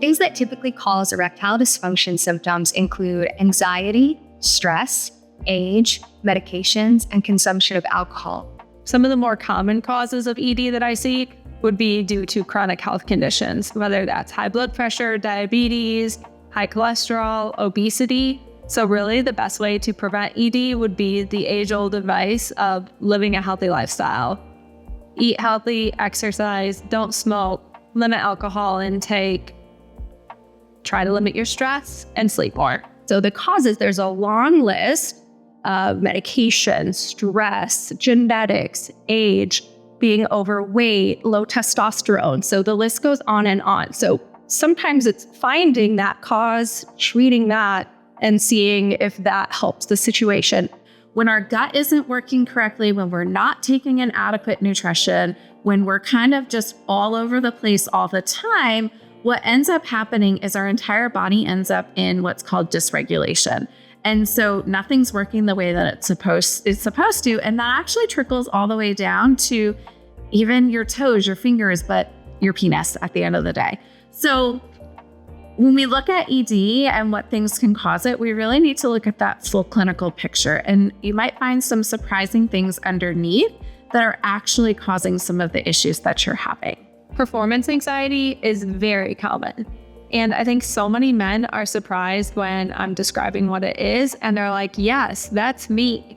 Things that typically cause erectile dysfunction symptoms include anxiety, stress, age, medications, and consumption of alcohol. Some of the more common causes of ED that I see would be due to chronic health conditions, whether that's high blood pressure, diabetes, high cholesterol, obesity. So really the best way to prevent ED would be the age-old advice of living a healthy lifestyle. Eat healthy, exercise, don't smoke, limit alcohol intake, try to limit your stress, and sleep more. So the causes, there's a long list of medication, stress, genetics, age, being overweight, low testosterone. So the list goes on and on. So sometimes it's finding that cause, treating that, and seeing if that helps the situation. When our gut isn't working correctly, when we're not taking in adequate nutrition, when we're kind of just all over the place all the time, what ends up happening is our entire body ends up in what's called dysregulation. And so nothing's working the way that it's supposed to. And that actually trickles all the way down to even your toes, your fingers, but your penis at the end of the day. So when we look at ED and what things can cause it, we really need to look at that full clinical picture. And you might find some surprising things underneath that are actually causing some of the issues that you're having. Performance anxiety is very common. And I think so many men are surprised when I'm describing what it is. And they're like, yes, that's me.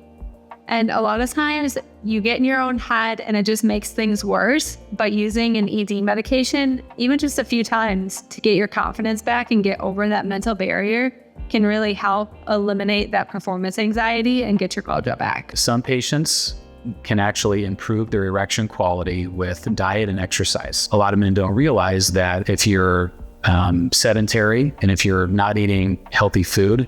And a lot of times you get in your own head and it just makes things worse. But using an ED medication, even just a few times to get your confidence back and get over that mental barrier can really help eliminate that performance anxiety and get your mojo back. Some patients can actually improve their erection quality with diet and exercise. A lot of men don't realize that if you're sedentary and if you're not eating healthy food,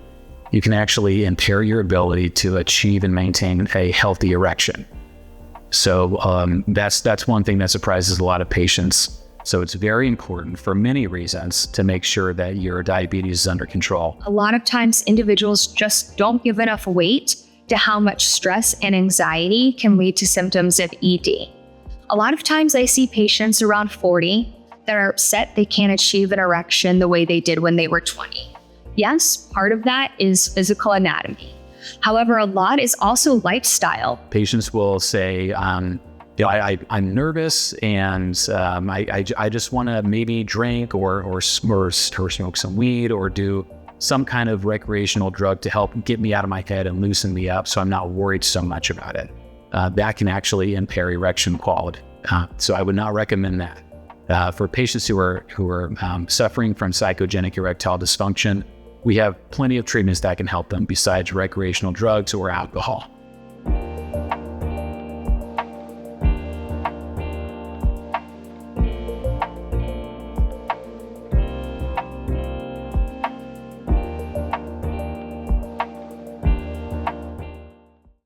you can actually impair your ability to achieve and maintain a healthy erection. So that's one thing that surprises a lot of patients. So it's very important for many reasons to make sure that your diabetes is under control. A lot of times individuals just don't give enough weight to how much stress and anxiety can lead to symptoms of ED. A lot of times I see patients around 40 that are upset they can't achieve an erection the way they did when they were 20. Yes, part of that is physical anatomy. However, a lot is also lifestyle. Patients will say, I'm nervous and I just want to maybe drink or smoke some weed or do some kind of recreational drug to help get me out of my head and loosen me up so I'm not worried so much about it. That can actually impair erection quality. So I would not recommend that. For patients who are suffering from psychogenic erectile dysfunction, we have plenty of treatments that can help them besides recreational drugs or alcohol.